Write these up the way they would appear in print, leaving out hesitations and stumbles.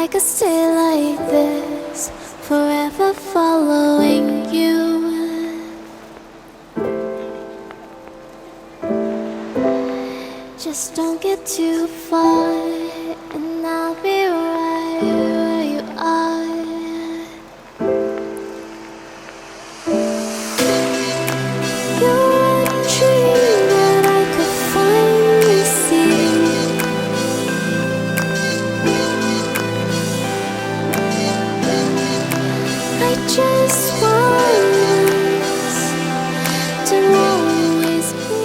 I could stay like this, forever following you. Just don't get too far, and I'll be right where you are. You're a dream that I could finally see. I just want us to always be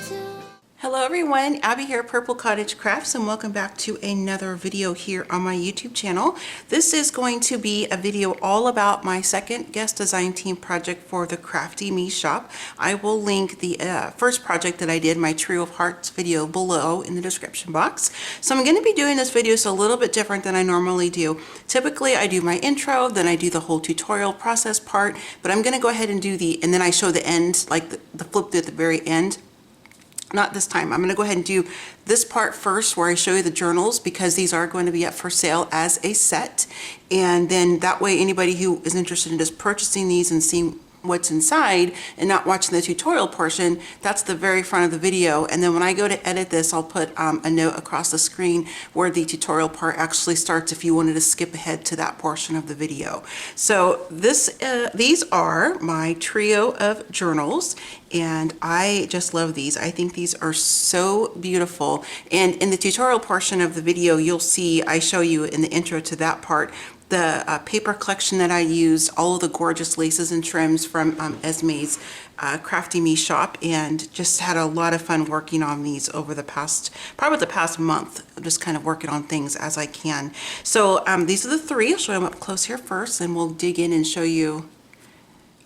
together. Hello everyone, Abby here, Purple Cottage Crafts, and welcome back to another video here on my YouTube channel. This is going to be a video all about my second guest design team project for the Crafty Me Shop. I will link the first project that I did, my Trio of Hearts video, below in the description box. So I'm going to be doing this video a little bit different than I normally do. Typically I do my intro, then I do the whole tutorial process part, but I'm going to go ahead and do and then I show the end, like the flip at the very end. Not this time. I'm going to go ahead and do this part first where I show you the journals, because these are going to be up for sale as a set. And then that way anybody who is interested in just purchasing these and seeing what's inside and not watching the tutorial portion, that's the very front of the video. And then when I go to edit this, I'll put a note across the screen where the tutorial part actually starts if you wanted to skip ahead to that portion of the video. So these are my trio of journals, and I just love these. I think these are so beautiful. And in the tutorial portion of the video, you'll see, I show you in the intro to that part, the paper collection that I used, all of the gorgeous laces and trims from Esme's Crafty Me Shop, and just had a lot of fun working on these over the past, probably the past month, just kind of working on things as I can. So these are the three. I'll show them up close here first, and we'll dig in and show you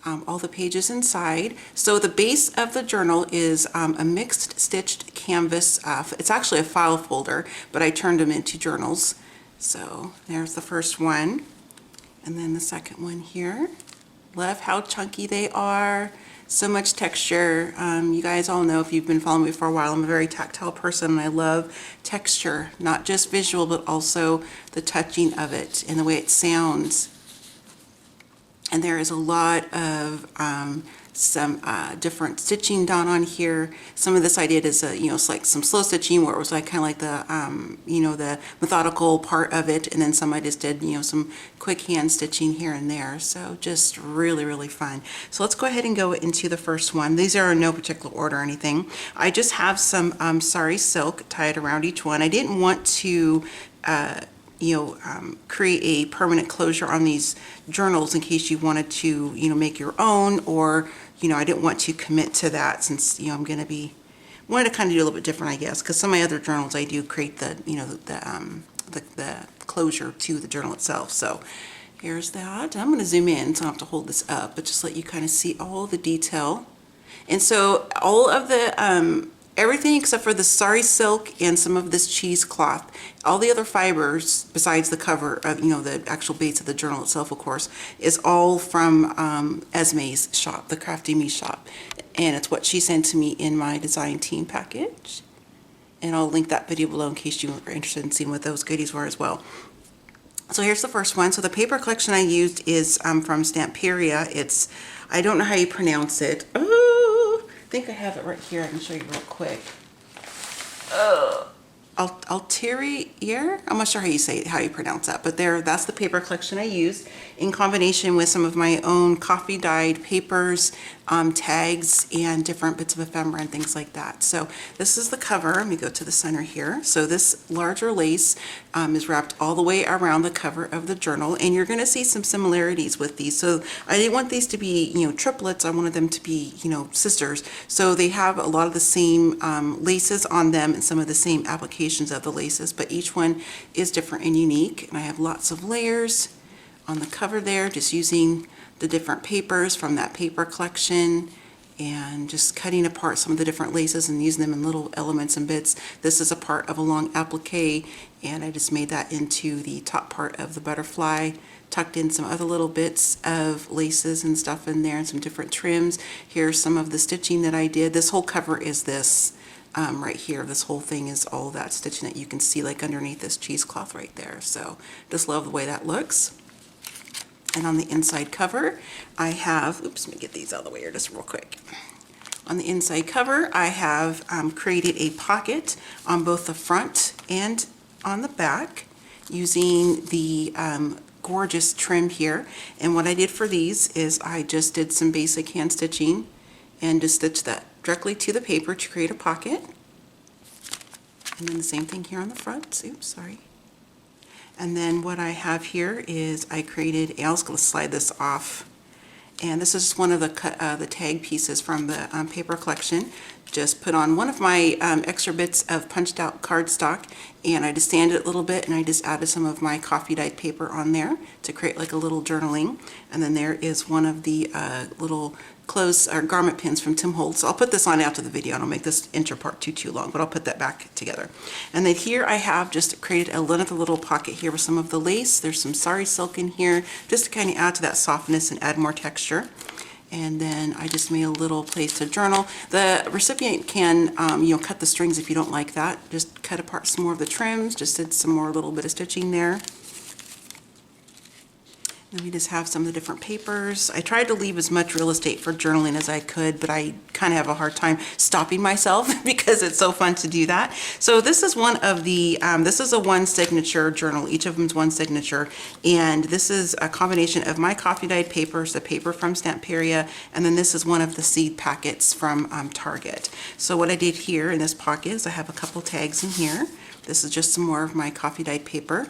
all the pages inside. So the base of the journal is a mixed stitched canvas. It's actually a file folder, but I turned them into journals. So there's the first one, and then the second one here. Love how chunky they are. So much texture. You guys all know, if you've been following me for a while, I'm a very tactile person, and I love texture, not just visual, but also the touching of it and the way it sounds. And there is a lot of some different stitching done on here. Some of this I did is it's like some slow stitching where it was like kind of like the the methodical part of it, and then some I just did some quick hand stitching here and there. So just really fun. So let's go ahead and go into the first one. These are in no particular order or anything. I just have some sari silk tied around each one. I didn't want to create a permanent closure on these journals in case you wanted to, make your own, or, I didn't want to commit to that, since, I'm going to be, wanted to kind of do a little bit different, I guess, because some of my other journals I do create the, the closure to the journal itself. So here's that. I'm going to zoom in, so I don't have to hold this up, but just let you kind of see all the detail. And so all of the, everything except for the sari silk and some of this cheesecloth, all the other fibers besides the cover of, the actual base of the journal itself, of course, is all from Esme's shop, the Crafty Me Shop. And it's what she sent to me in my design team package. And I'll link that video below in case you are interested in seeing what those goodies were as well. So here's the first one. So the paper collection I used is from Stamperia. It's, I don't know how you pronounce it. I think I have it right here. I can show you real quick. Altier? I'm not sure how you pronounce that, but that's the paper collection I used, in combination with some of my own coffee dyed papers, tags, and different bits of ephemera and things like that. So this is the cover. Let me go to the center here. So this larger lace is wrapped all the way around the cover of the journal, and you're going to see some similarities with these. So I didn't want these to be, triplets. I wanted them to be, sisters. So they have a lot of the same laces on them and some of the same applications of the laces, but each one is different and unique. And I have lots of layers on the cover there, just using the different papers from that paper collection, and just cutting apart some of the different laces and using them in little elements and bits. This is a part of a long applique, and I just made that into the top part of the butterfly, tucked in some other little bits of laces and stuff in there, and some different trims. Here's some of the stitching that I did. This whole cover is this right here. This whole thing is all that stitching that you can see like underneath this cheesecloth right there. So just love the way that looks. And on the inside cover, I have, oops, let me get these out of the way here just real quick. On the inside cover, I have created a pocket on both the front and on the back using the gorgeous trim here. And what I did for these is I just did some basic hand stitching and just stitched that directly to the paper to create a pocket. And then the same thing here on the front. Oops, sorry. And then what I have here is I created, I was going to slide this off, and this is one of the tag pieces from the paper collection. Just put on one of my extra bits of punched out cardstock, and I just sanded it a little bit, and I just added some of my coffee dyed paper on there to create like a little journaling. And then there is one of the little clothes or garment pins from Tim Holtz. I'll put this on after the video. I don't make this intro part too long, but I'll put that back together. And then here I have just created another little pocket here with some of the lace. There's some sari silk in here just to kind of add to that softness and add more texture. And then I just made a little place to journal. The recipient can, cut the strings if you don't like that. Just cut apart some more of the trims, just did some more little bit of stitching there. Then we just have some of the different papers. I tried to leave as much real estate for journaling as I could, but I kind of have a hard time stopping myself because it's so fun to do that. So this is one of the, this is a one signature journal. Each of them is one signature. And this is a combination of my coffee dyed papers, the paper from Stamperia, and then this is one of the seed packets from Target. So what I did here in this pocket is I have a couple tags in here. This is just some more of my coffee dyed paper.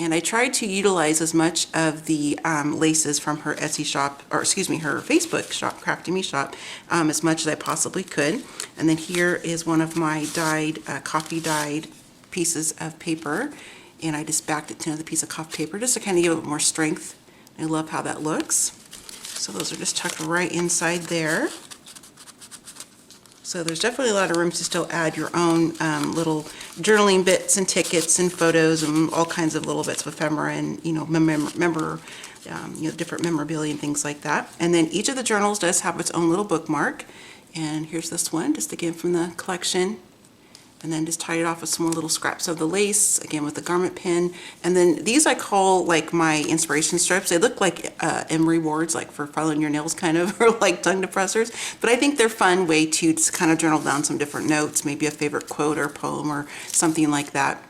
And I tried to utilize as much of the laces from her Etsy shop, or excuse me, her Facebook shop, Crafty Me Shop, as much as I possibly could. And then here is one of my dyed, coffee dyed pieces of paper. And I just backed it to another piece of coffee paper just to kind of give it more strength. I love how that looks. So those are just tucked right inside there. So there's definitely a lot of room to still add your own little journaling bits and tickets and photos and all kinds of little bits of ephemera and, different memorabilia and things like that. And then each of the journals does have its own little bookmark. And here's this one, just again from the collection. And then just tied it off with some more little scraps of the lace, again with the garment pin. And then these I call like my inspiration strips. They look like emery boards, like for filing your nails kind of, or like tongue depressors. But I think they're a fun way to just kind of journal down some different notes, maybe a favorite quote or poem or something like that.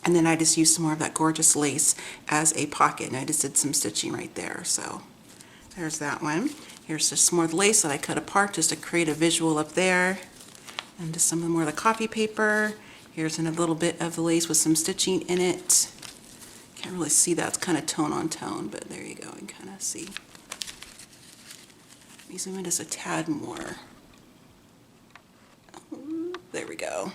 And then I just used some more of that gorgeous lace as a pocket, and I just did some stitching right there. So there's that one. Here's just some more of the lace that I cut apart just to create a visual up there. And just some more of the coffee paper. Here's a little bit of the lace with some stitching in it. Can't really see that, it's kind of tone on tone, but there you go, you can kind of see. Let me zoom in just a tad more. There we go.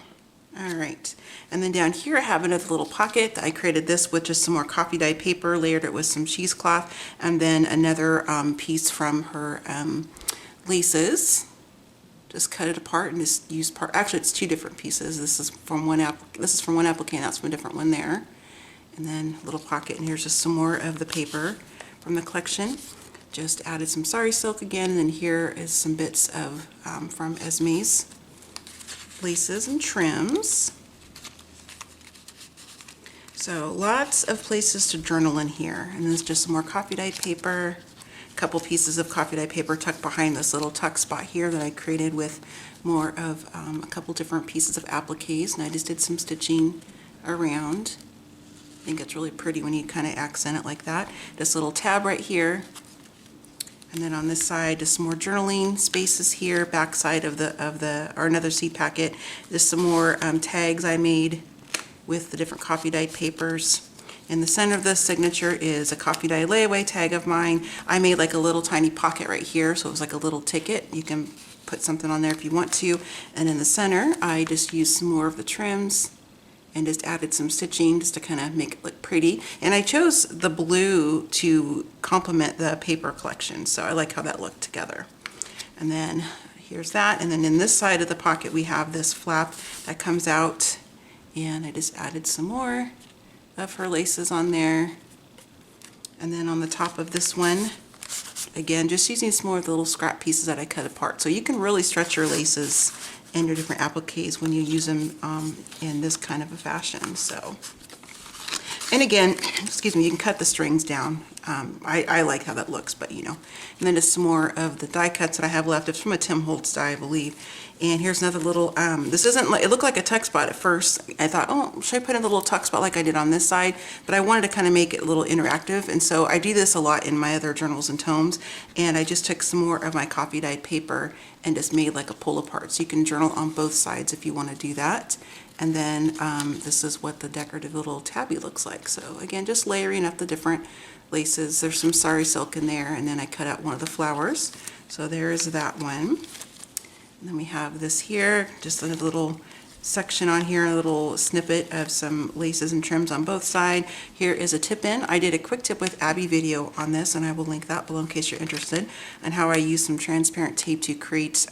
All right, and then down here I have another little pocket. I created this with just some more coffee dye paper, layered it with some cheesecloth, and then another piece from her laces. Just cut it apart and just use part. Actually, it's two different pieces. This is from one applique, and that's from a different one there. And then a little pocket, and here's just some more of the paper from the collection. Just added some sari silk again, and then here is some bits of from Esme's laces and trims. So lots of places to journal in here, and there's just some more coffee dyed paper. Couple pieces of coffee dye paper tucked behind this little tuck spot here that I created with more of a couple different pieces of appliques, and I just did some stitching around. I think it's really pretty when you kind of accent it like that. This little tab right here, and then on this side just some more journaling spaces here, back side of or another seed packet. Just some more tags I made with the different coffee dyed papers. In the center of the signature is a coffee dye layaway tag of mine. I made like a little tiny pocket right here, so it was like a little ticket. You can put something on there if you want to. And in the center, I just used some more of the trims and just added some stitching just to kind of make it look pretty. And I chose the blue to complement the paper collection, so I like how that looked together. And then here's that. And then in this side of the pocket, we have this flap that comes out, and I just added some more of her laces on there. And then on the top of this one, again, just using some more of the little scrap pieces that I cut apart. So you can really stretch your laces and your different appliques when you use them in this kind of a fashion. So, and again, excuse me, you can cut the strings down. I like how that looks, but you know. And then just some more of the die cuts that I have left. It's from a Tim Holtz die, I believe. And here's another little, this isn't like, it looked like a tuck spot at first. I thought, oh, should I put in a little tuck spot like I did on this side? But I wanted to kind of make it a little interactive. And so I do this a lot in my other journals and tomes. And I just took some more of my coffee dyed paper and just made like a pull apart. So you can journal on both sides if you want to do that. And then this is what the decorative little tabby looks like. So again, just layering up the different laces. There's some sari silk in there, and then I cut out one of the flowers. So there's that one. And then we have this here, just a little section on here, a little snippet of some laces and trims on both sides. Here is a tip-in. I did a quick tip with Abby video on this, and I will link that below in case you're interested, and how I use some transparent tape to create,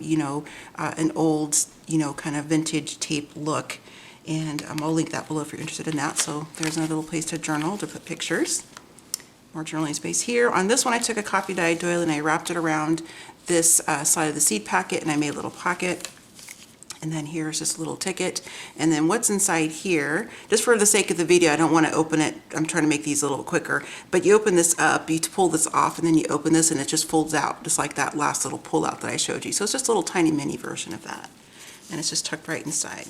you know, an old, you know, kind of vintage tape look. And I'll link that below if you're interested in that. So there's another little place to journal, to put pictures. More journaling space here. On this one, I took a coffee dyed doily and I wrapped it around this side of the seed packet, and I made a little pocket. And then here's this little ticket. And then what's inside here, just for the sake of the video, I don't want to open it. I'm trying to make these a little quicker. But you open this up, you pull this off, and then you open this and it just folds out, just like that last little pull out that I showed you. So it's just a little tiny mini version of that. And it's just tucked right inside.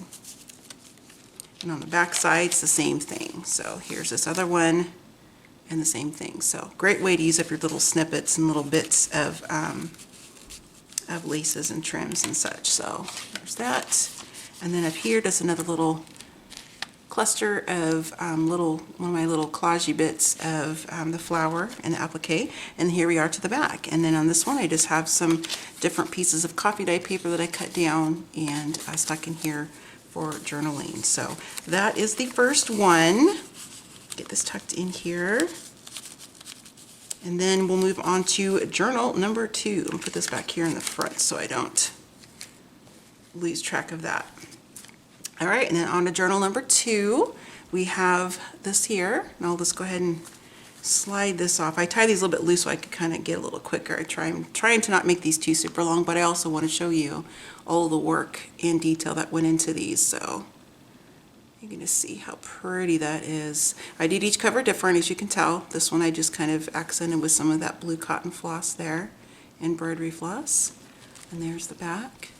And on the back side, it's the same thing. So here's this other one, and the same thing. So great way to use up your little snippets and little bits of laces and trims and such. So there's that. And then up here, just another little cluster of one of my little collagey bits of the flower and the applique. And here we are to the back. And then on this one, I just have some different pieces of coffee dye paper that I cut down and stuck in here for journaling. So that is the first one. Get this tucked in here. And then we'll move on to journal number 2. I'll put this back here in the front so I don't lose track of that. All right, and then on to journal number 2, we have this here. And I'll just go ahead and slide this off. I tie these a little bit loose so I can kind of get a little quicker. I'm trying to not make these too super long, but I also want to show you all the work and detail that went into these. So you can just see how pretty that is. I did each cover different, as you can tell. This one I just kind of accented with some of that blue cotton floss there, embroidery floss. And there's the back.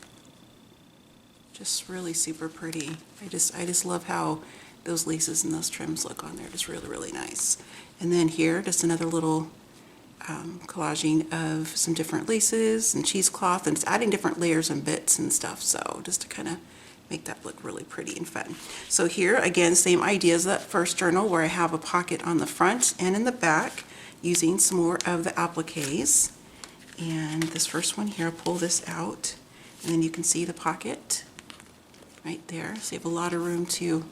Just really super pretty. I just love how those laces and those trims look on there. Just really, really nice. And then here, just another little collaging of some different laces and cheesecloth, and it's adding different layers and bits and stuff. So just to kind of make that look really pretty and fun. So here, again, same idea as that first journal, where I have a pocket on the front and in the back, using some more of the appliques. And this first one here, I'll pull this out, and then you can see the pocket right there. So you have a lot of room to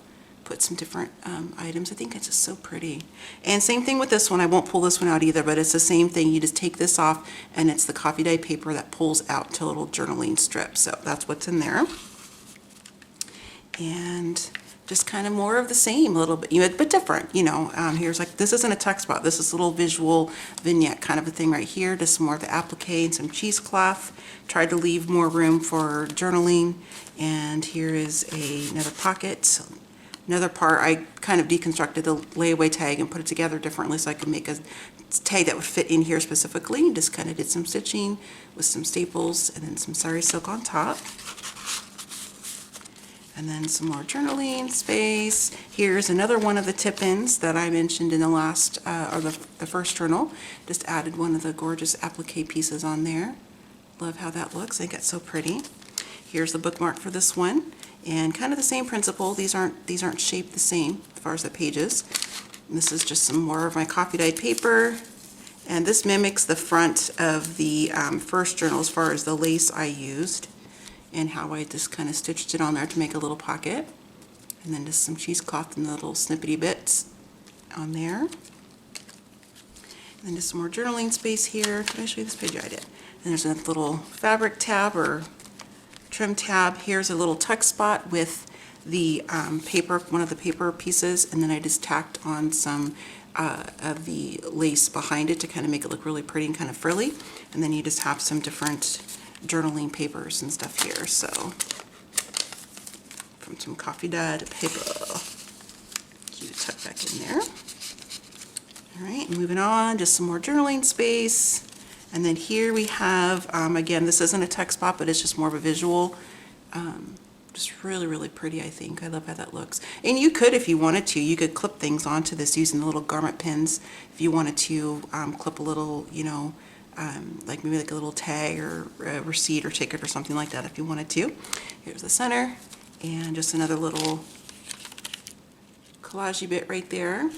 put some different items. I think it's just so pretty. And same thing with this one. I won't pull this one out either, but it's the same thing. You just take this off, and it's the coffee dye paper that pulls out to a little journaling strip. So that's what's in there. And just kind of more of the same, a little bit, but different, you know. Here's like, this isn't a tuck spot. This is a little visual vignette kind of a thing right here. Just some more of the applique and some cheesecloth. Tried to leave more room for journaling. And here is another pocket. Another part, I kind of deconstructed the layaway tag and put it together differently so I could make a tag that would fit in here specifically. Just kind of did some stitching with some staples and then some sari silk on top. And then some more journaling space. Here's another one of the tip-ins that I mentioned in the last, or the first journal. Just added one of the gorgeous applique pieces on there. Love how that looks. I think it's so pretty. Here's the bookmark for this one. And kind of the same principle. These aren't shaped the same as far as the pages. And this is just some more of my coffee dyed paper. And this mimics the front of the first journal as far as the lace I used, and how I just kind of stitched it on there to make a little pocket. And then just some cheesecloth and the little snippety bits on there. And then just some more journaling space here. Did I show you this page? Yeah, I did. And there's a little fabric tab or trim tab. Here's a little tuck spot with the paper, one of the paper pieces, and then I just tacked on some of the lace behind it to kind of make it look really pretty and kind of frilly. And then you just have some different journaling papers and stuff here. So from some coffee dyed paper. Cute to tuck back in there. All right, moving on, just some more journaling space. And then here we have, again, this isn't a text spot, but it's just more of a visual. Just really, really pretty, I think. I love how that looks. And you could, if you wanted to, you could clip things onto this using the little garment pins. If you wanted to clip a little, you know, like maybe like a little tag or a receipt or ticket or something like that if you wanted to. Here's the center and just another little collagey bit right there.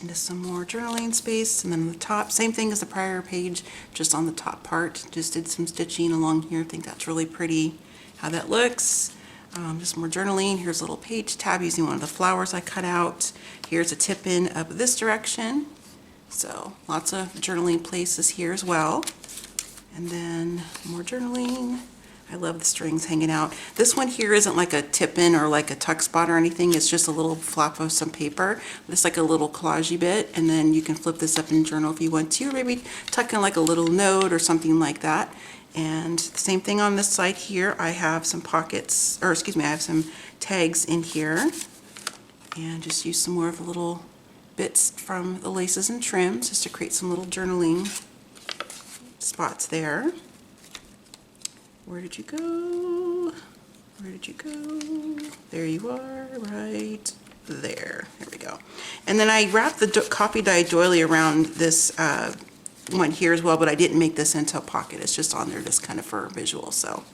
And just some more journaling space. And then the top, same thing as the prior page, just on the top part. Just did some stitching along here. I think that's really pretty how that looks. Just more journaling. Here's a little page tab using one of the flowers I cut out. Here's a tip in up this direction. So lots of journaling places here as well. And then more journaling. I love the strings hanging out. This one here isn't like a tip in or like a tuck spot or anything. It's just a little flap of some paper. It's like a little collagey bit, and then you can flip this up in journal if you want to, or maybe tuck in like a little note or something like that. And the same thing on this side here. I have some pockets, or excuse me, I have some tags in here, and just use some more of the little bits from the laces and trims just to create some little journaling spots there. Where did you go? Where did you go? There you are, right there. There we go. And then I wrapped the coffee dyed doily around this one here as well, but I didn't make this into a pocket. It's just on there just kind of for visual. So,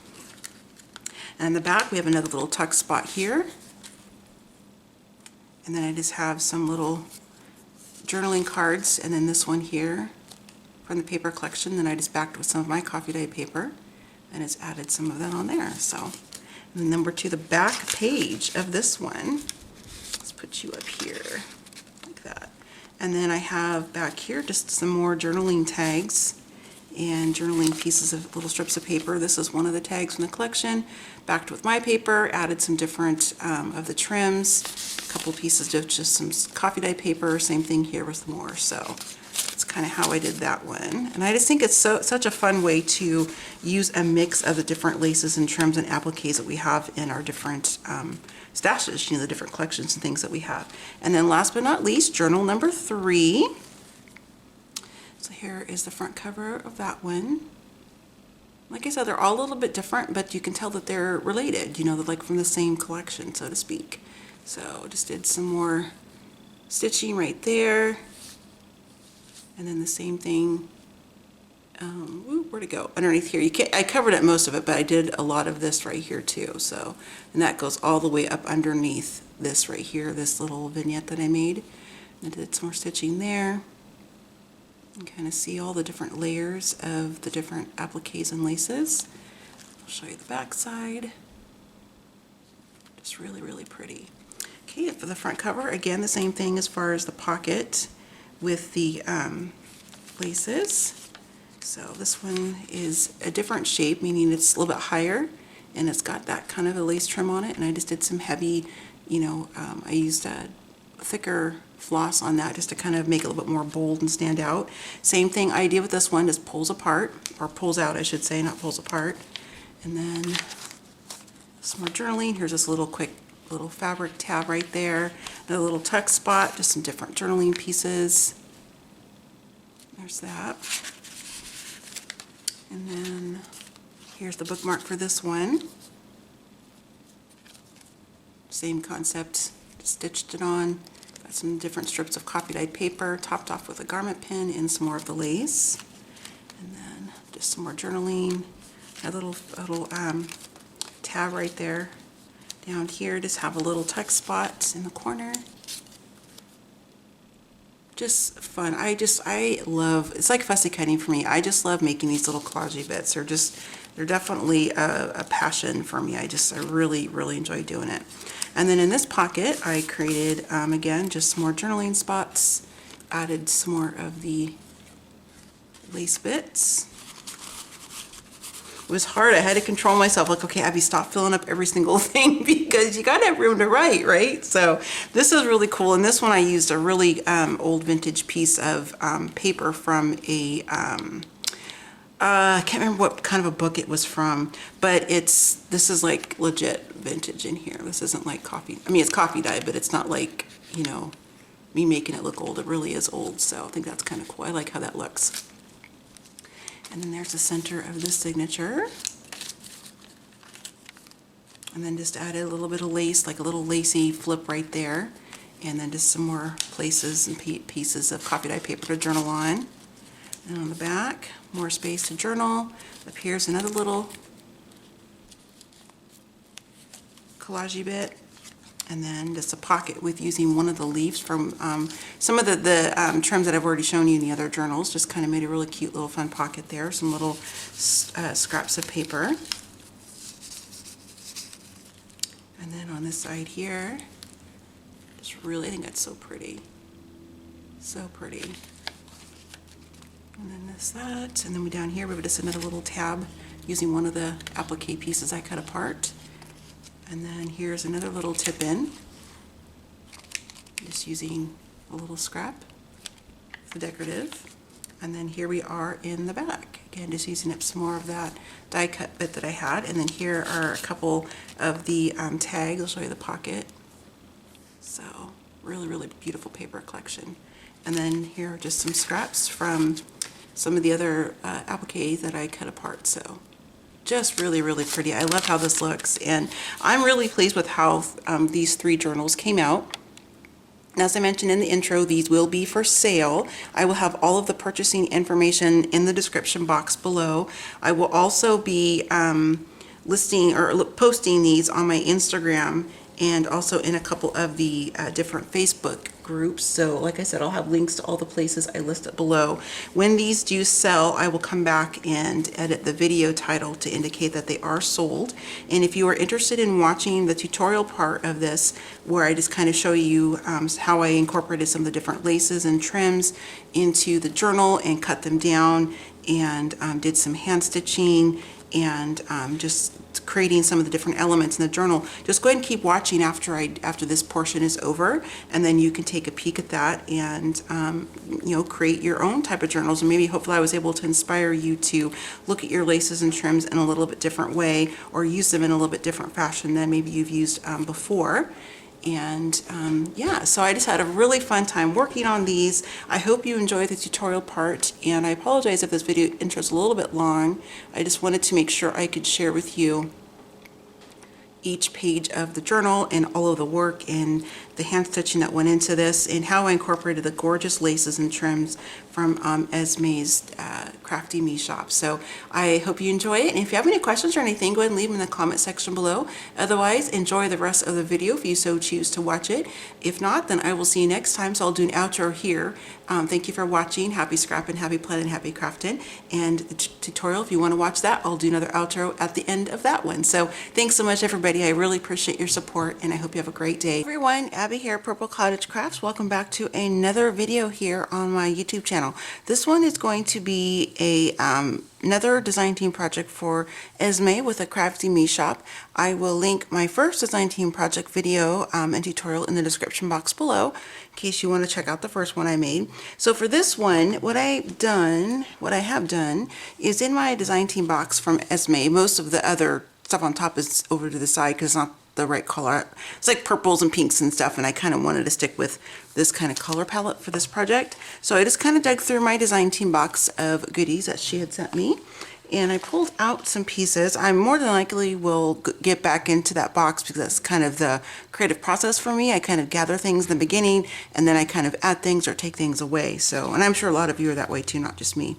and in the back we have another little tuck spot here. And then I just have some little journaling cards, and then this one here from the paper collection. Then I just backed with some of my coffee dyed paper, and it's added some of that on there. So, and then we're to the back page of this one. Let's put you up here like that. And then I have back here just some more journaling tags and journaling pieces of little strips of paper. This is one of the tags from the collection, backed with my paper, added some different of the trims, a couple pieces of just some coffee dye paper, same thing here with more. So that's kind of how I did that one. And I just think it's such a fun way to use a mix of the different laces and trims and appliques that we have in our different stashes, you know, the different collections and things that we have. And then last but not least, journal number 3. So here is the front cover of that one. Like I said, they're all a little bit different, but you can tell that they're related, you know, they're like from the same collection, so to speak. So just did some more stitching right there. And then the same thing, where'd it go? Underneath here. I covered up most of it, but I did a lot of this right here too. So, and that goes all the way up underneath this right here, this little vignette that I made. And I did some more stitching there. You can kind of see all the different layers of the different appliques and laces. I'll show you the back side. Just really, really pretty. Okay, for the front cover, again, the same thing as far as the pocket with the laces. So this one is a different shape, meaning it's a little bit higher, and it's got that kind of a lace trim on it. And I just did some heavy, you know, I used a thicker floss on that just to kind of make it a little bit more bold and stand out. Same thing idea with this one, just pulls apart, or pulls out I should say, not pulls apart. And then some more journaling. Here's this little quick little fabric tab right there, another little tuck spot, just some different journaling pieces. There's that. And then here's the bookmark for this one. Same concept, stitched it on. Got some different strips of coffee dyed paper, topped off with a garment pin and some more of the lace. And then just some more journaling. A little tab right there. Down here, just have a little tuck spot in the corner. Just fun. I love, it's like fussy cutting for me. I just love making these little collagey bits. They're definitely a passion for me. I really, really enjoy doing it. And then in this pocket, I created, again, just some more journaling spots, added some more of the lace bits. It was hard. I had to control myself, like, okay, Abby, stop filling up every single thing because you gotta have room to write, right? So this is really cool. And this one I used a really old vintage piece of paper from a I can't remember what kind of a book it was from, but this is like legit vintage in here. This isn't like coffee. I mean, it's coffee dye, but it's not like, you know, me making it look old. It really is old, so I think that's kind of cool. I like how that looks. And then there's the center of the signature. And then just added a little bit of lace, like a little lacy flip right there. And then just some more places and pieces of coffee dye paper to journal on. And on the back, more space to journal. Up here's another little collage bit. And then just a pocket with using one of the leaves from some of the trims that I've already shown you in the other journals. Just kind of made a really cute little fun pocket there. Some little scraps of paper. And then on this side here, just really, I think that's so pretty. So pretty. And then there's that. And then we down here, we have just another little tab using one of the applique pieces I cut apart. And then here's another little tip in. Just using a little scrap for decorative. And then here we are in the back. Again, just using up some more of that die cut bit that I had. And then here are a couple of the tags. I'll show you the pocket. So really, really beautiful paper collection. And then here are just some scraps from some of the other appliques that I cut apart. So just really, really pretty. I love how this looks. And I'm really pleased with how these 3 journals came out. As I mentioned in the intro, these will be for sale. I will have all of the purchasing information in the description box below. I will also be listing or posting these on my Instagram and also in a couple of the different Facebook groups. So like I said, I'll have links to all the places I listed below. When these do sell, I will come back and edit the video title to indicate that they are sold. And if you are interested in watching the tutorial part of this, where I just kind of show you how I incorporated some of the different laces and trims into the journal and cut them down and did some hand stitching and just creating some of the different elements in the journal, just go ahead and keep watching after this portion is over, and then you can take a peek at that and you know, create your own type of journals. And maybe hopefully I was able to inspire you to look at your laces and trims in a little bit different way, or use them in a little bit different fashion than maybe you've used before. And yeah, so I just had a really fun time working on these. I hope you enjoyed the tutorial part, and I apologize if this video intro is a little bit long. I just wanted to make sure I could share with you each page of the journal and all of the work and the hand stitching that went into this, and how I incorporated the gorgeous laces and trims from Esme's Crafty Me Shop. So I hope you enjoy it, and if you have any questions or anything, go ahead and leave them in the comment section below. Otherwise, enjoy the rest of the video if you so choose to watch it. If not, then I will see you next time. So I'll do an outro here. Thank you for watching. Happy scrapping, happy planning, happy crafting. And the tutorial, if you want to watch that, I'll do another outro at the end of that one. So thanks so much, everybody. I really appreciate your support, and I hope you have a great day. Everyone, Abby here, Purple Cottage Crafts. Welcome back to another video here on my YouTube channel. This one is going to be a another design team project for Esme with a Crafty Me Shop. I will link my first design team project video and tutorial in the description box below in case you want to check out the first one I made. So for this one, what I have done is in my design team box from Esme, most of the other stuff on top is over to the side because it's not the right color. It's like purples and pinks and stuff, and I kind of wanted to stick with this kind of color palette for this project. So I just kind of dug through my design team box of goodies that she had sent me, and I pulled out some pieces. I more than likely will get back into that box because that's kind of the creative process for me. I kind of gather things in the beginning, and then I kind of add things or take things away. So, and I'm sure a lot of you are that way too, not just me.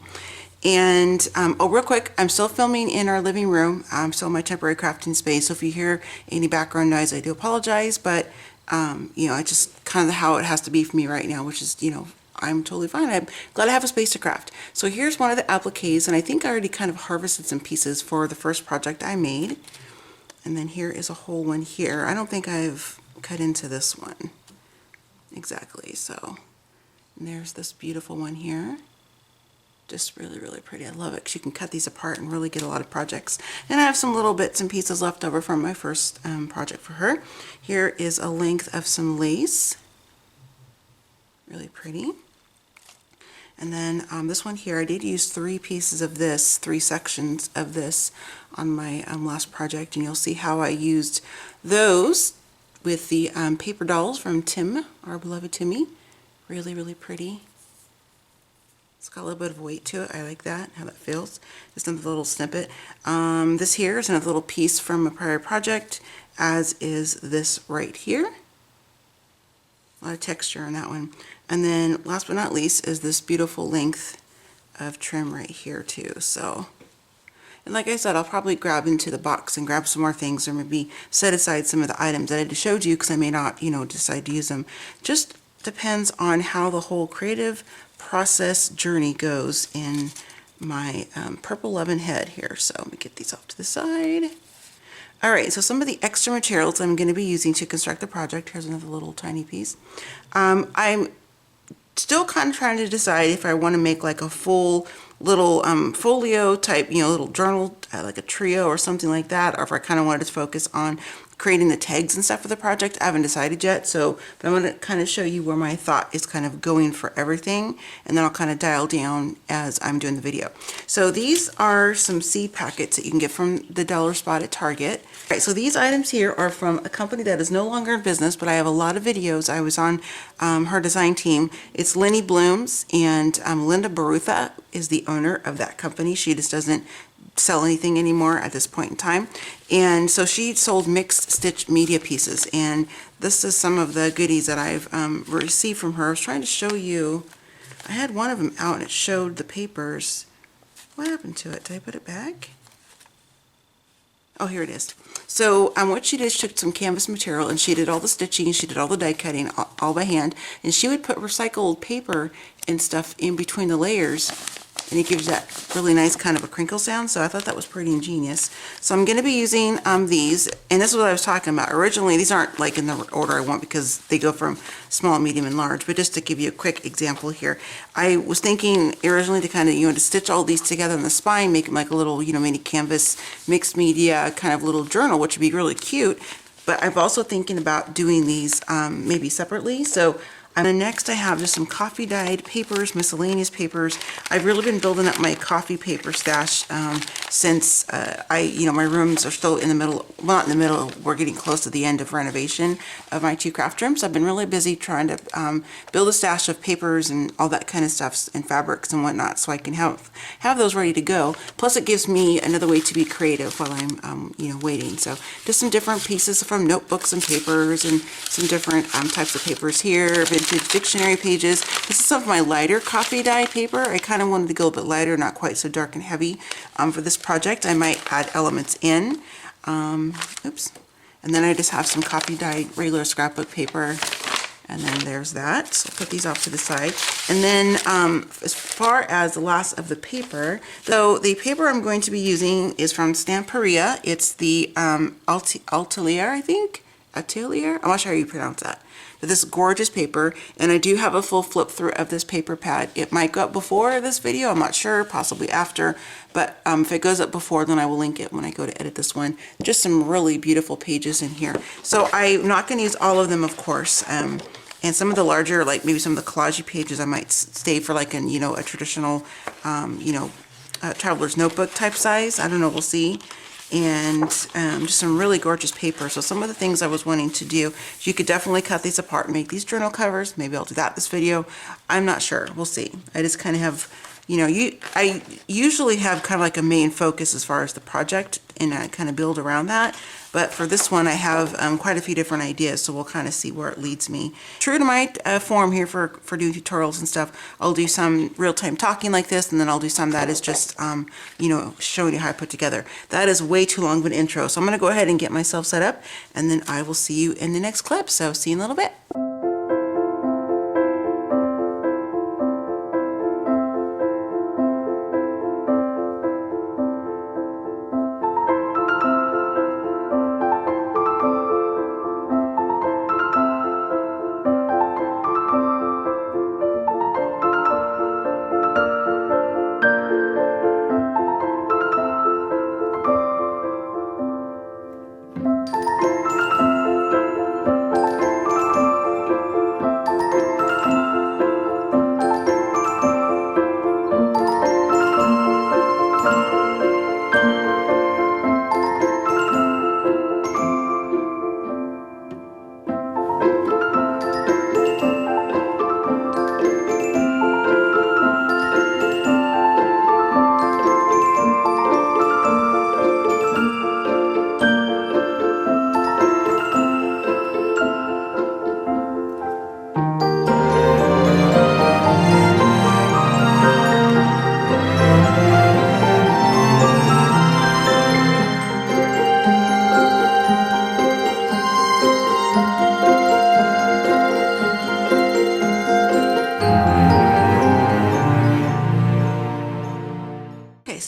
And oh, real quick, I'm still filming in our living room. I'm still in my temporary crafting space, so if you hear any background noise, I do apologize, but you know, it's just kind of how it has to be for me right now, which is, you know, I'm totally fine. I'm glad I have a space to craft. So here's one of the appliques, and I think I already kind of harvested some pieces for the first project I made. And then here is a whole one here. I don't think I've cut into this one exactly. So, and there's this beautiful one here. Just really, really pretty. I love it because you can cut these apart and really get a lot of projects. And I have some little bits and pieces left over from my first project for her. Here is a length of some lace. Really pretty. And then this one here, I did use 3 pieces of this, 3 sections of this on my last project, and you'll see how I used those with the paper dolls from Tim, our beloved Timmy. Really, really pretty. It's got a little bit of weight to it. I like that, how that feels. Just another little snippet. This here is another little piece from a prior project, as is this right here. A lot of texture on that one. And then last but not least is this beautiful length of trim right here too. So, and like I said, I'll probably grab into the box and grab some more things, or maybe set aside some of the items that I just showed you, because I may not, decide to use them. Just depends on how the whole creative process journey goes in my purple lemon head here. So let me get these off to the side. Alright, so some of the extra materials I'm going to be using to construct the project. Here's another little tiny piece. I'm still kind of trying to decide if I want to make like a full little folio type, little journal, like a trio or something like that, or if I kind of wanted to focus on creating the tags and stuff for the project. I haven't decided yet, so but I'm going to kind of show you where my thought is kind of going for everything, and then I'll kind of dial down as I'm doing the video. So these are some seed packets that you can get from the dollar spot at Target. All right, so these items here are from a company that is no longer in business, but I have a lot of videos. I was on her design team. It's Lenny Blooms, and Linda Barutha is the owner of that company. She just doesn't sell anything anymore at this point in time, and so she sold mixed stitch media pieces, and this is some of the goodies that I've received from her. I was trying to show you, I had one of them out and it showed the papers. What happened to it? Did I put it back? Oh, here it is. So what she did, she took some canvas material and she did all the stitching, she did all the die cutting all by hand, and she would put recycled paper and stuff in between the layers, and it gives that really nice kind of a crinkle sound. So I thought that was pretty ingenious. So I'm going to be using these, and this is what I was talking about. Originally, these aren't like in the order I want because they go from small, medium, and large, but just to give you a quick example here, I was thinking originally to kind of, to stitch all these together in the spine, make them like a little, mini canvas, mixed media kind of little journal, which would be really cute. But I'm also thinking about doing these maybe separately. So and then next I have just some coffee dyed papers, miscellaneous papers. I've really been building up my coffee paper stash since my rooms are still in the middle, well, not in the middle, we're getting close to the end of renovation of my 2 craft rooms. I've been really busy trying to build a stash of papers and all that kind of stuff, and fabrics and whatnot, so I can have those ready to go. Plus it gives me another way to be creative while I'm waiting. So just some different pieces from notebooks and papers, and some different types of papers here. Vintage dictionary pages. This is some of my lighter coffee dye paper. I kind of wanted to go a bit lighter, not quite so dark and heavy for this project. I might add elements in. Oops. And then I just have some coffee dyed regular scrapbook paper. And then there's that. So I'll put these off to the side. And then as far as the last of the paper, so the paper I'm going to be using is from Stamperia. It's the Atelier, I think? Atelier? I'm not sure how you pronounce that. But this gorgeous paper, and I do have a full flip through of this paper pad. It might go up before this video, I'm not sure, possibly after, but if it goes up before, then I will link it when I go to edit this one. Just some really beautiful pages in here. So I'm not going to use all of them, of course, and some of the larger, like maybe some of the collage pages, I might stay for like an, a traditional, traveler's notebook type size. I don't know, we'll see. And just some really gorgeous paper. So some of the things I was wanting to do, you could definitely cut these apart and make these journal covers. Maybe I'll do that this video. I'm not sure. We'll see. I just kind of have, I usually have kind of like a main focus as far as the project, and I kind of build around that. But for this one, I have quite a few different ideas, so we'll kind of see where it leads me. True to my form here for doing tutorials and stuff, I'll do some real-time talking like this, and then I'll do some that is just, showing you how I put together. That is way too long of an intro, so I'm going to go ahead and get myself set up, and then I will see you in the next clip. So see you in a little bit.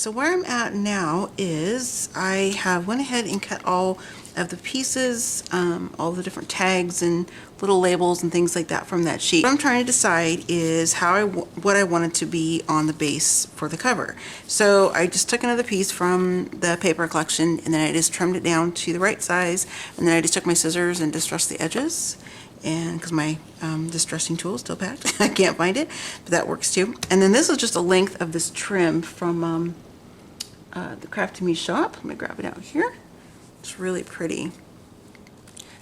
so where I'm at now is I have went ahead and cut all of the pieces, all the different tags and little labels and things like that from that sheet. What I'm trying to decide is what I want it to be on the base for the cover. So I just took another piece from the paper collection, and then I just trimmed it down to the right size, and then I just took my scissors and distressed the edges. And because my distressing tool is still packed, I can't find it, but that works too. And then this is just a length of this trim from the Crafty Me Shop. Let me grab it out here. It's really pretty.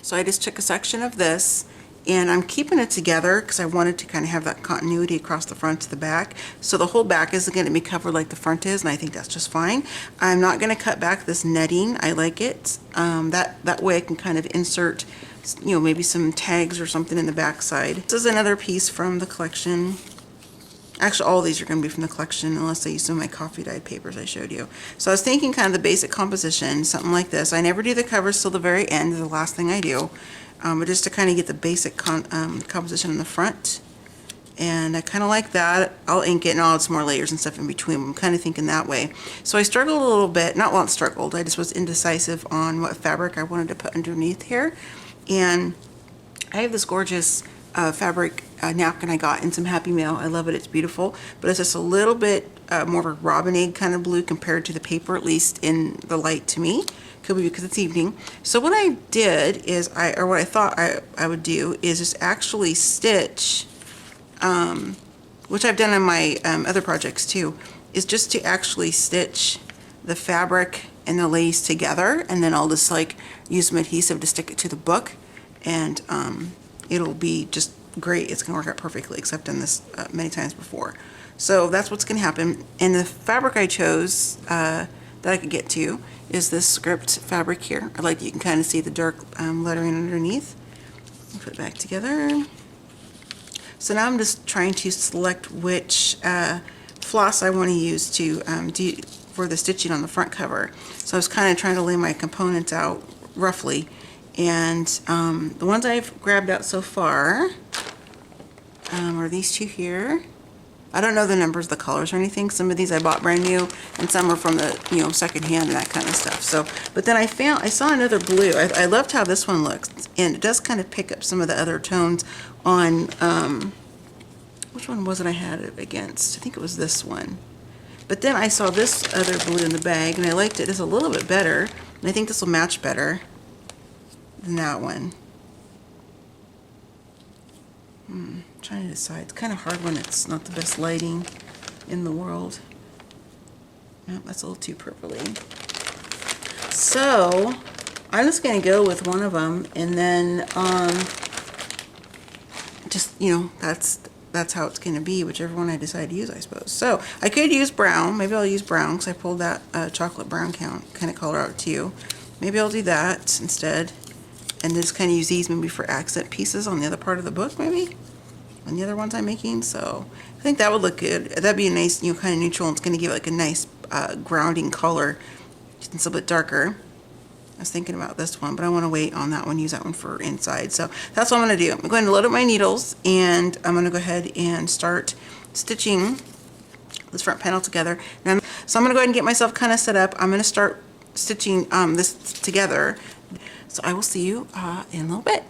So I just took a section of this, and I'm keeping it together because I wanted to kind of have that continuity across the front to the back. So the whole back isn't going to be covered like the front is, and I think that's just fine. I'm not going to cut back this netting. I like it. That way I can kind of insert, you know, maybe some tags or something in the back side. This is another piece from the collection. Actually, all these are going to be from the collection unless I use some of my coffee dyed papers I showed you. So I was thinking kind of the basic composition, something like this. I never do the covers till the very end, the last thing I do. But just to kind of get the basic composition in the front. And I kind of like that. I'll ink it and I'll add some more layers and stuff in between. I'm kind of thinking that way. So I struggled a little bit, not struggled, I just was indecisive on what fabric I wanted to put underneath here. And I have this gorgeous fabric napkin I got in some Happy Mail. I love it, it's beautiful, but it's just a little bit more of a robin egg kind of blue compared to the paper, at least in the light to me. Could be because it's evening. So what I did is, what I thought I would do is just actually stitch, which I've done on my other projects too, is just to actually stitch the fabric and the lace together, and then I'll just like use some adhesive to stick it to the book, and it'll be just great. It's gonna work out perfectly, because I've done this many times before. So that's what's gonna happen. And the fabric I chose that I could get to is this script fabric here. I like that you can kind of see the dark lettering underneath. Put it back together. So now I'm just trying to select which floss I want to use to for the stitching on the front cover. So I was kind of trying to lay my components out roughly, and the ones I've grabbed out so far are these two here. I don't know the numbers, the colors or anything. Some of these I bought brand new, and some are from the, you know, second hand and that kind of stuff. So, but then I saw another blue. I loved how this one looks, and it does kind of pick up some of the other tones on, which one was it I had it against? I think it was this one. But then I saw this other blue in the bag, and I liked it just a little bit better, and I think this will match better than that one. Trying to decide. It's kind of hard when it's not the best lighting in the world. Nope, that's a little too purpley. So I'm just going to go with one of them, and then just, you know, that's how it's going to be, whichever one I decide to use, I suppose. So I could use brown. Maybe I'll use brown because I pulled that chocolate brown kind of color out too. Maybe I'll do that instead, and just kind of use these maybe for accent pieces on the other part of the book, maybe on the other ones I'm making. So I think that would look good. That'd be a nice, you know, kind of neutral, and it's going to give it like a nice grounding color. It's a little bit darker. I was thinking about this one, but I want to wait on that one, use that one for inside. So that's what I'm going to do. I'm going to load up my needles, and I'm going to go ahead and start stitching this front panel together. Now, so I'm going to go ahead and get myself kind of set up. I'm going to start stitching this together. So I will see you in a little bit.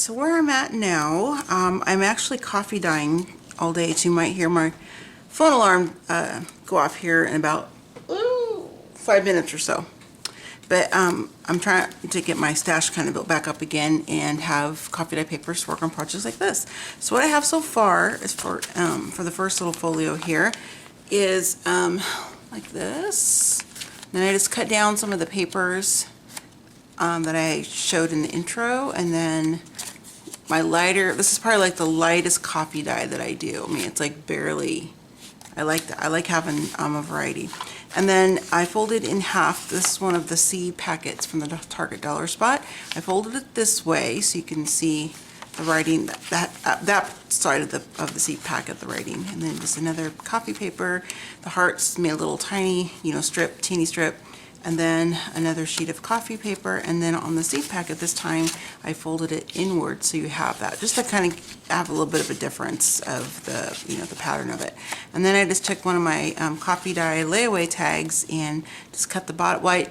so where I'm at now, I'm actually coffee dyeing all day, so you might hear my phone alarm go off here in about 5 minutes or so. But I'm trying to get my stash kind of built back up again and have coffee dye papers to work on projects like this. So what I have so far is for the first little folio here is like this. Then I just cut down some of the papers that I showed in the intro, and then my lighter, this is probably like the lightest coffee dye that I do. I mean, it's like barely, I like that. I like having a variety. And then I folded in half. This is one of the seed packets from the Target Dollar Spot. I folded it this way so you can see the writing, that side of the seed packet, the writing. And then just another coffee paper. The hearts made a little tiny, strip, teeny strip. And then another sheet of coffee paper, and then on the seed packet this time I folded it inward so you have that, just to kind of have a little bit of a difference of the the pattern of it. And then I just took one of my coffee dye layaway tags and just cut the bottom. Well, I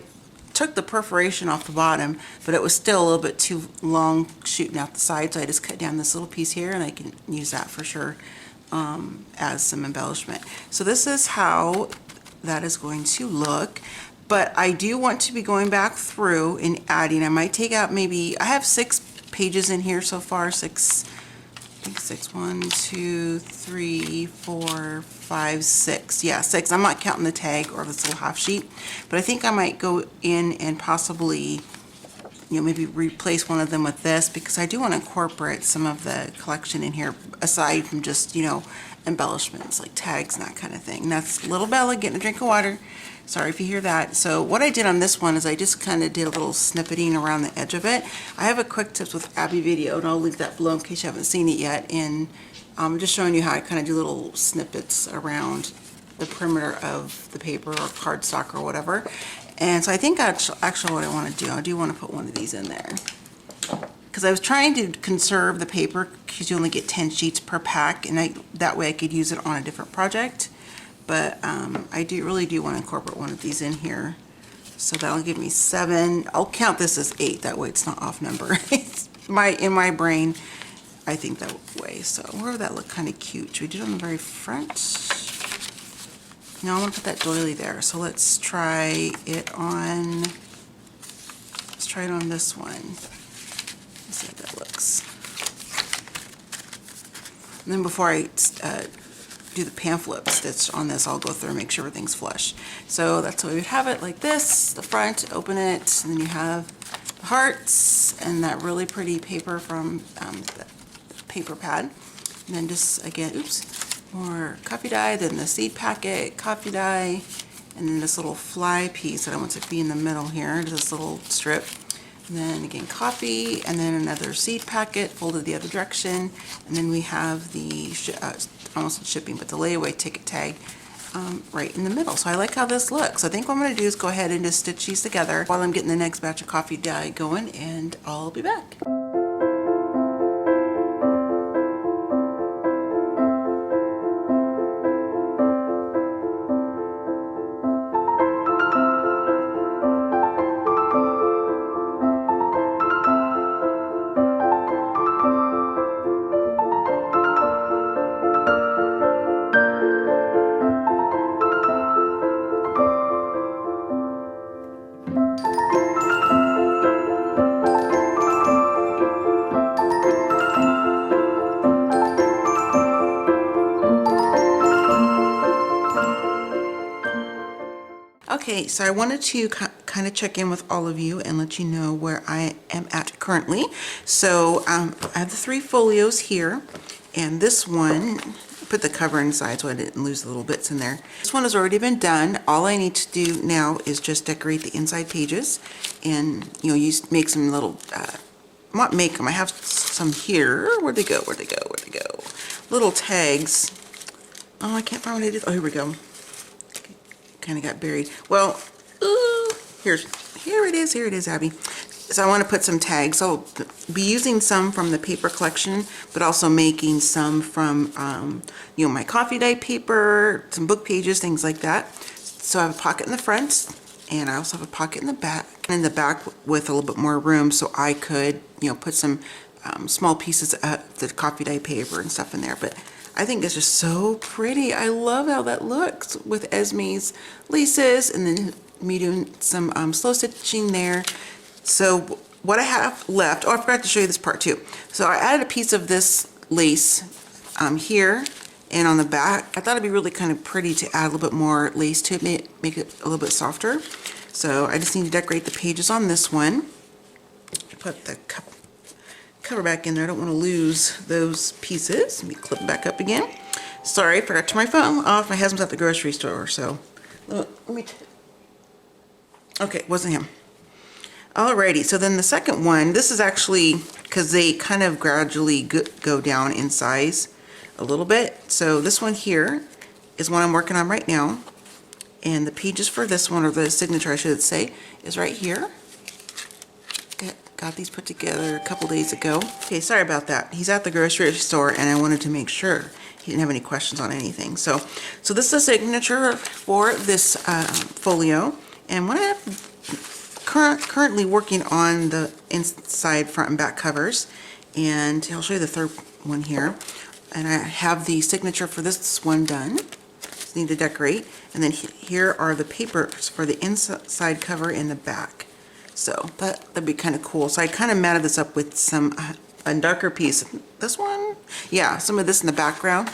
took the perforation off the bottom, but it was still a little bit too long shooting out the side, so I just cut down this little piece here, and I can use that for sure as some embellishment. So this is how that is going to look. But I do want to be going back through and adding. I might take out maybe, I have 6 pages in here so far. 6, I think 6, 1, 2, 3, 4, 5, 6. Yeah, 6. I'm not counting the tag or this little half sheet. But I think I might go in and possibly, maybe replace one of them with this, because I do want to incorporate some of the collection in here aside from just, embellishments like tags and that kind of thing. And that's little Bella getting a drink of water. Sorry if you hear that. So what I did on this one is I just kind of did a little snippeting around the edge of it. I have a quick tips with Abby video, and I'll link that below in case you haven't seen it yet. And I'm just showing you how I kind of do little snippets around the perimeter of the paper or cardstock or whatever. And so I think actually what I want to do, I do want to put one of these in there, because I was trying to conserve the paper because you only get 10 sheets per pack, and that way I could use it on a different project. But I really do want to incorporate one of these in here. So that'll give me 7. I'll count this as 8. That way it's not off number. In my brain, I think that way. So where would that look kind of cute? Should we do it on the very front? No, I'm going to put that doily there. So let's try it on, this one. Let's see how that looks. And then before I do the pamphlets that's on this, I'll go through and make sure everything's flush. So that's why we would have it like this, the front, open it, and then you have the hearts and that really pretty paper from the paper pad. And then just again, more coffee dye, then the seed packet, coffee dye, and then this little fly piece that I want to be in the middle here, this little strip. And then again coffee, and then another seed packet folded the other direction, and then we have the almost shipping, but the layaway ticket tag right in the middle. So I like how this looks. I think what I'm going to do is go ahead and just stitch these together while I'm getting the next batch of coffee dye going, and I'll be back. Okay, so I wanted to kind of check in with all of you and let you know where I am at currently. So I have the 3 folios here, and this one, I put the cover inside so I didn't lose the little bits in there. This one has already been done. All I need to do now is just decorate the inside pages, and make some little, not make them, I have some here. Where'd they go? Little tags. Oh, I can't find what I did. Oh, here we go. Kind of got buried. Well, here it is, Abby. So I want to put some tags. I'll be using some from the paper collection, but also making some from, my coffee dye paper, some book pages, things like that. So I have a pocket in the front, and I also have a pocket in the back. And in the back with a little bit more room, so I could, put some small pieces of the coffee dye paper and stuff in there, but I think it's just so pretty. I love how that looks with Esme's laces and then me doing some slow stitching there. So what I have left, oh, I forgot to show you this part too. So I added a piece of this lace here and on the back. I thought it'd be really kind of pretty to add a little bit more lace to it, make it a little bit softer. So I just need to decorate the pages on this one. Put the cover back in there. I don't want to lose those pieces. Let me clip it back up again. Sorry, I forgot to turn my phone off. My husband's at the grocery store, so let me. Okay, it wasn't him. Alrighty, so then the second one, this is actually, because they kind of gradually go down in size a little bit. So this one here is what I'm working on right now. And the pages for this one, or the signature I should say, is right here. Got these put together a couple days ago. Okay, sorry about that. He's at the grocery store and I wanted to make sure he didn't have any questions on anything. So this is a signature for this folio. And what I'm currently working on the inside, front, and back covers. And I'll show you the third one here. And I have the signature for this one done. Just need to decorate. And then here are the papers for the inside cover and the back. So that'd be kind of cool. So I kind of matted this up with some a darker piece. This one, yeah, some of this in the background.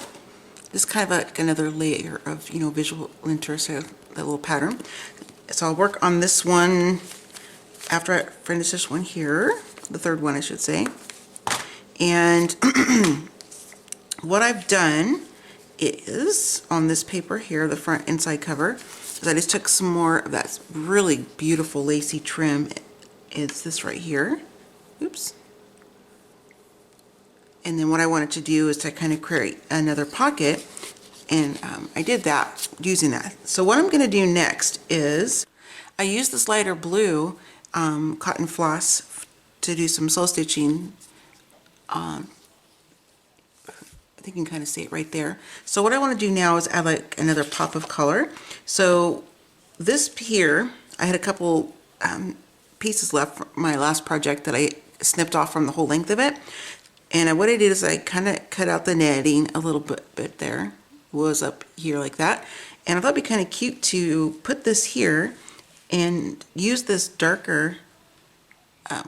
Just kind of like another layer of, you know, visual interest, that little pattern. So I'll work on this one after I finish this one here, the third one I should say. And what I've done is on this paper here, the front inside cover, is I just took some more of that really beautiful lacy trim. It's this right here. Oops. And then what I wanted to do is to kind of create another pocket, and I did that using that. So what I'm going to do next is I use this lighter blue cotton floss to do some sew stitching. I think you can kind of see it right there. So what I want to do now is add like another pop of color. So this here, I had a couple pieces left from my last project that I snipped off from the whole length of it. And what I did is I kind of cut out the netting a little bit there. It was up here like that. And I thought it'd be kind of cute to put this here and use this darker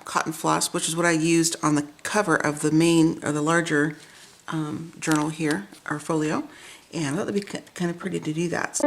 cotton floss, which is what I used on the cover of the main, or the larger journal here, or folio. And I thought it'd be kind of pretty to do that.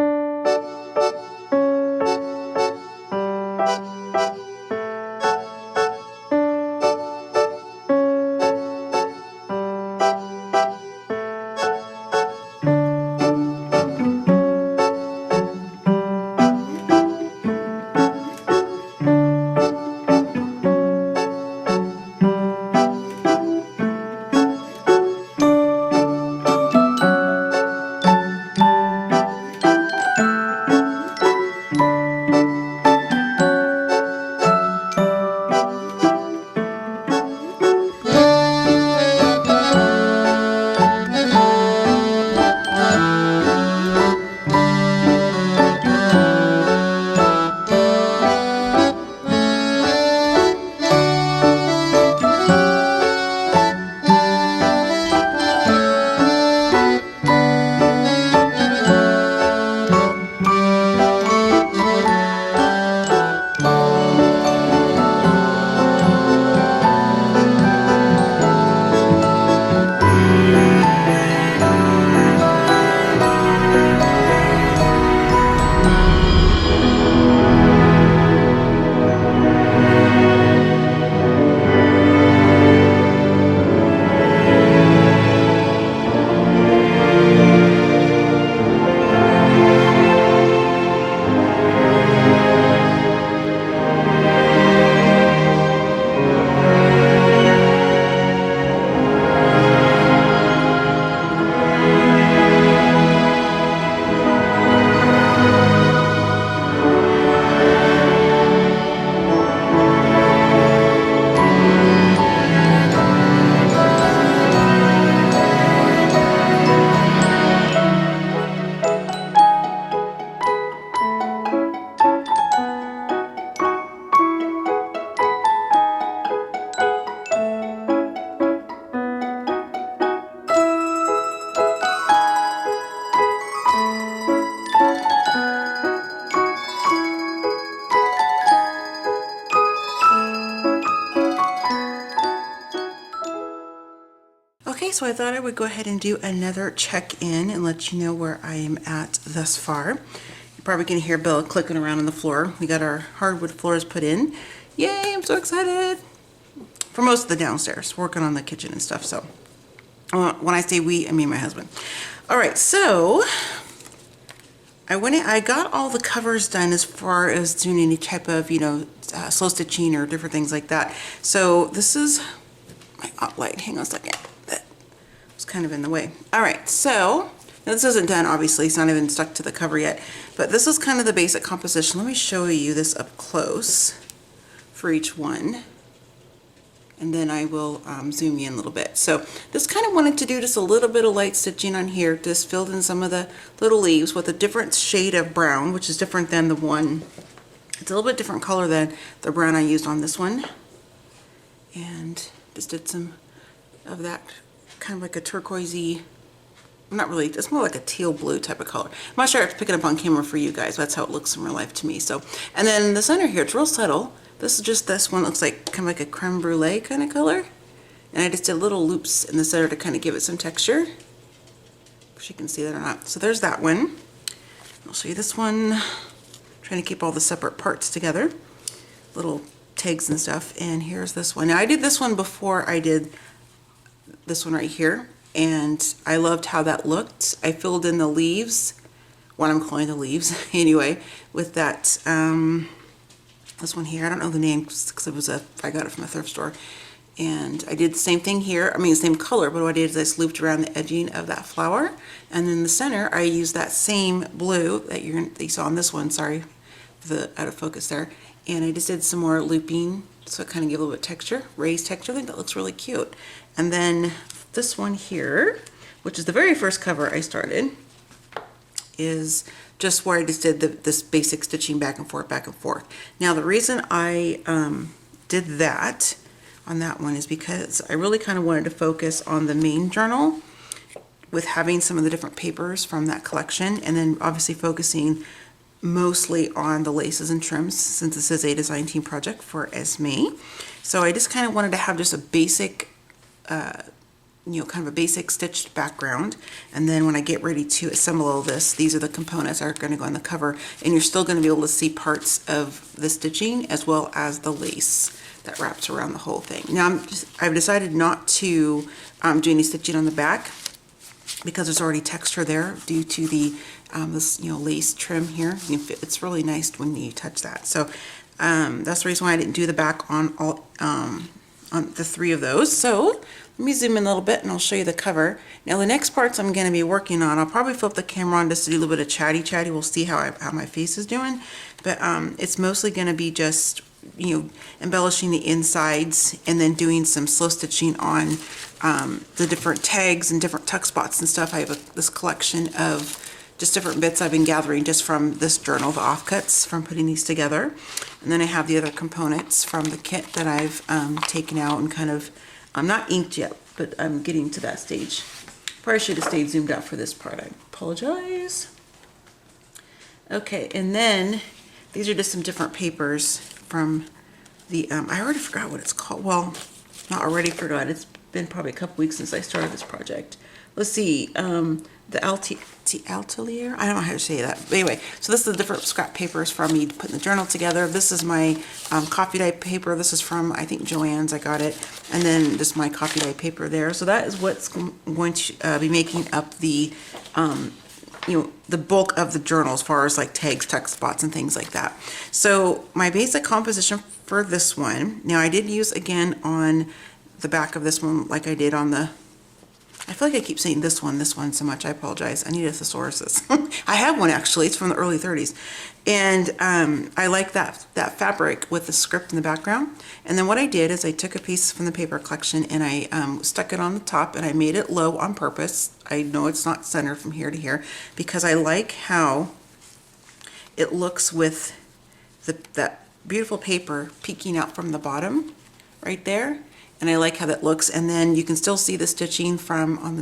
so I thought I would go ahead and do another check-in and let you know where I am at thus far. You're probably going to hear Bella clicking around on the floor. We got our hardwood floors put in. Yay, I'm so excited. For most of the downstairs, working on the kitchen and stuff, so. When I say we, I mean my husband. All right, so I got all the covers done as far as doing any type of, slow stitching or different things like that. So this is my light. Hang on a second. That was kind of in the way. All right, so now this isn't done, obviously. It's not even stuck to the cover yet. But this is kind of the basic composition. Let me show you this up close for each one. And then I will zoom in a little bit. So just kind of wanted to do just a little bit of light stitching on here. Just filled in some of the little leaves with a different shade of brown, which is different than the one. It's a little bit different color than the brown I used on this one. And just did some of that kind of like a turquoisey, not really, it's more like a teal blue type of color. I'm not sure if it's picking up on camera for you guys, but that's how it looks in real life to me. So, and then the center here, it's real subtle. This is just, this one looks like kind of like a creme brulee kind of color. And I just did little loops in the center to kind of give it some texture. If you can see that or not. So there's that one. I'll show you this one. Trying to keep all the separate parts together. Little tags and stuff. And here's this one. Now I did this one before I did this one right here. And I loved how that looked. I filled in the leaves. What I'm calling the leaves anyway. With that, this one here, I don't know the name because I got it from a thrift store. And I did the same thing here. I mean, the same color, but what I did is I just looped around the edging of that flower. And then the center, I used that same blue that you saw on this one. Sorry for the out of focus there. And I just did some more looping, so it kind of gave a little bit of texture, raised texture. I think that looks really cute. And then this one here, which is the very first cover I started, is just where I just did this basic stitching back and forth, back and forth. Now the reason I did that on that one is because I really kind of wanted to focus on the main journal with having some of the different papers from that collection, and then obviously focusing mostly on the laces and trims since this is a design team project for Esme. So I just kind of wanted to have just a basic kind of a basic stitched background, and then when I get ready to assemble all this, these are the components that are going to go on the cover, and you're still going to be able to see parts of the stitching as well as the lace that wraps around the whole thing. Now I've decided not to do any stitching on the back because there's already texture there due to the this lace trim here. It's really nice when you touch that. So that's the reason why I didn't do the back on all on the three of those. So let me zoom in a little bit and I'll show you the cover. Now the next parts I'm going to be working on, I'll probably flip the camera on just to do a little bit of chatty. We'll see how my face is doing. But it's mostly going to be just, embellishing the insides and then doing some slow stitching on the different tags and different tuck spots and stuff. I have this collection of just different bits I've been gathering just from this journal, the offcuts from putting these together. And then I have the other components from the kit that I've taken out and kind of, I'm not inked yet, but I'm getting to that stage. Probably should have stayed zoomed out for this part. I apologize. Okay, and then these are just some different papers from the, I already forgot what it's called. Well, not already forgot. It's been probably a couple weeks since I started this project. Let's see, the Altelier? I don't know how to say that. But anyway, so this is the different scrap papers from me putting the journal together. This is my coffee dye paper. This is from, I think, Joann's. I got it. And then just my coffee dye paper there. So that is what's going to be making up the, the bulk of the journal as far as like tags, tuck spots, and things like that. So my basic composition for this one, now I did use again on the back of this one like I did on the, I feel like I keep saying this one so much. I apologize. I need a thesaurus. I have one actually. It's from the early 30s. And I like that fabric with the script in the background. And then what I did is I took a piece from the paper collection and I stuck it on the top and I made it low on purpose. I know it's not centered from here to here because I like how it looks with that beautiful paper peeking out from the bottom right there. And I like how that looks, and then you can still see the stitching from on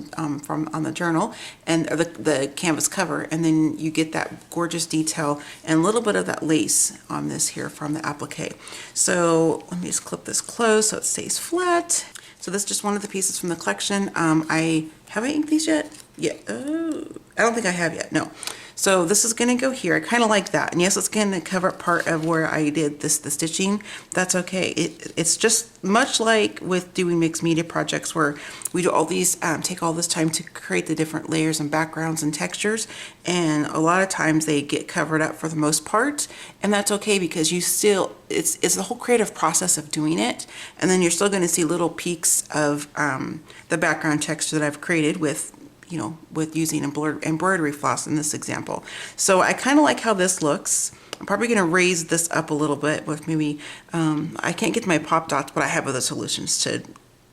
the journal and the canvas cover, and then you get that gorgeous detail and a little bit of that lace on this here from the applique. So let me just clip this close so it stays flat. So this is just one of the pieces from the collection. Have I inked these yet? Yeah, oh, I don't think I have yet, no. So this is gonna go here. I kind of like that. And yes, it's gonna cover up part of where I did the stitching. That's okay. It's just much like with doing mixed media projects where we do all these, take all this time to create the different layers and backgrounds and textures. And a lot of times they get covered up for the most part. And that's okay because you still, it's the whole creative process of doing it. And then you're still gonna see little peaks of the background texture that I've created with, you know, with using embroidery floss in this example. So I kind of like how this looks. I'm probably going to raise this up a little bit with maybe, I can't get to my pop dots, but I have other solutions to,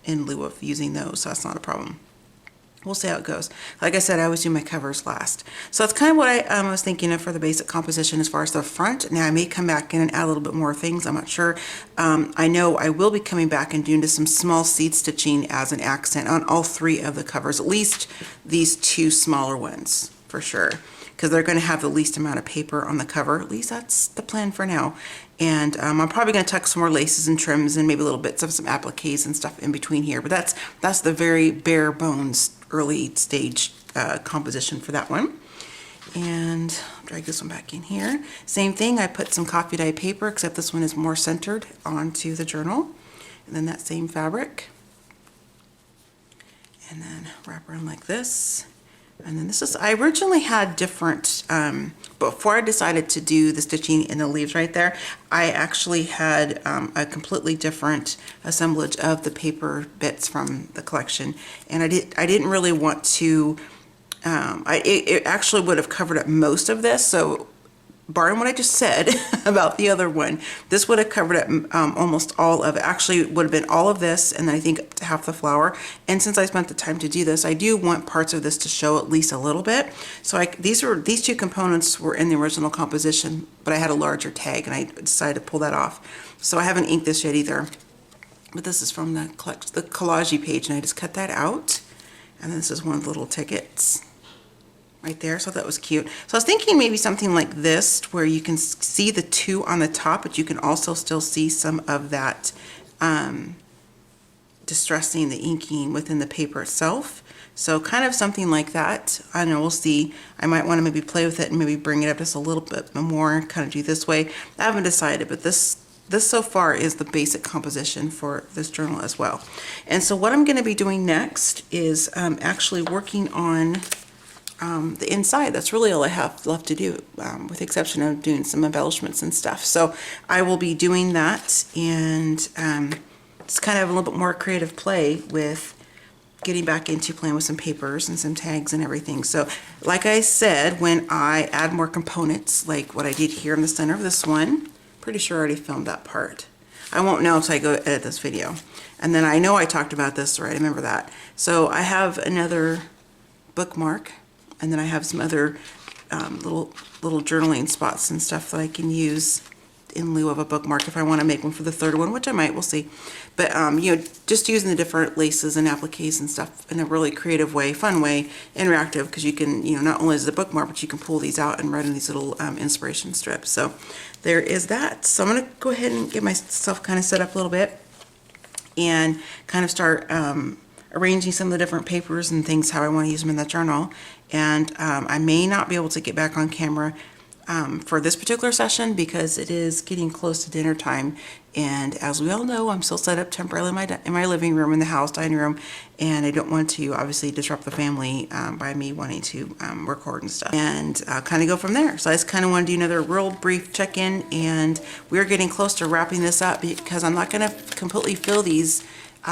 in lieu of using those, so that's not a problem. We'll see how it goes. Like I said, I always do my covers last. So that's kind of what I was thinking of for the basic composition as far as the front. Now I may come back in and add a little bit more things. I'm not sure. I know I will be coming back and doing just some small seed stitching as an accent on all three of the covers, at least these two smaller ones for sure, because they're going to have the least amount of paper on the cover. At least that's the plan for now. And I'm probably going to tuck some more laces and trims and maybe little bits of some appliques and stuff in between here. But that's the very bare bones early stage composition for that one. And I'll drag this one back in here. Same thing, I put some coffee dye paper, except this one is more centered onto the journal. And then that same fabric. And then wrap around like this. And then this is, I originally had different, before I decided to do the stitching in the leaves right there, I actually had a completely different assemblage of the paper bits from the collection. And I didn't really want to, it actually would have covered up most of this. So barring what I just said about the other one, this would have covered up almost all of it. Actually, it would have been all of this, and then I think half the flower. And since I spent the time to do this, I do want parts of this to show at least a little bit. So these two components were in the original composition, but I had a larger tag, and I decided to pull that off. So I haven't inked this yet either. But this is from the collage page, and I just cut that out. And this is one of the little tickets right there, so that was cute. So I was thinking maybe something like this where you can see the two on the top, but you can also still see some of that distressing, the inking within the paper itself. So kind of something like that. I know, we'll see. I might want to maybe play with it and maybe bring it up just a little bit more, kind of do this way. I haven't decided, but this so far is the basic composition for this journal as well. And so what I'm going to be doing next is actually working on the inside. That's really all I have left to do, with the exception of doing some embellishments and stuff. So I will be doing that, and just kind of a little bit more creative play with getting back into playing with some papers and some tags and everything. So like I said, when I add more components, like what I did here in the center of this one, pretty sure I already filmed that part. I won't know until I go edit this video. And then I know I talked about this, right? I remember that. So I have another bookmark, and then I have some other little journaling spots and stuff that I can use in lieu of a bookmark if I want to make one for the third one, which I might, we'll see. But you know, just using the different laces and appliques and stuff in a really creative way, fun way, interactive, because you can, you know, not only is it a bookmark, but you can pull these out and write in these little inspiration strips. So there is that. So I'm going to go ahead and get myself kind of set up a little bit and kind of start arranging some of the different papers and things, how I want to use them in the journal. And I may not be able to get back on camera for this particular session because it is getting close to dinner time. And as we all know, I'm still set up temporarily in my living room, in the house dining room, and I don't want to obviously disrupt the family by me wanting to record and stuff, and kind of go from there. So I just kind of want to do another real brief check-in, and we're getting close to wrapping this up because I'm not going to completely fill these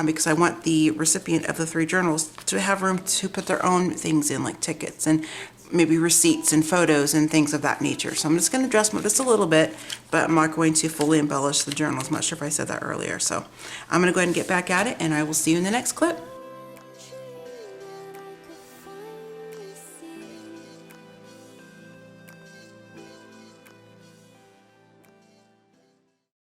because I want the recipient of the 3 journals to have room to put their own things in, like tickets and maybe receipts and photos and things of that nature. So I'm just going to dress them up just a little bit, but I'm not going to fully embellish the journals. I'm not sure if I said that earlier. So I'm going to go ahead and get back at it, and I will see you in the next clip.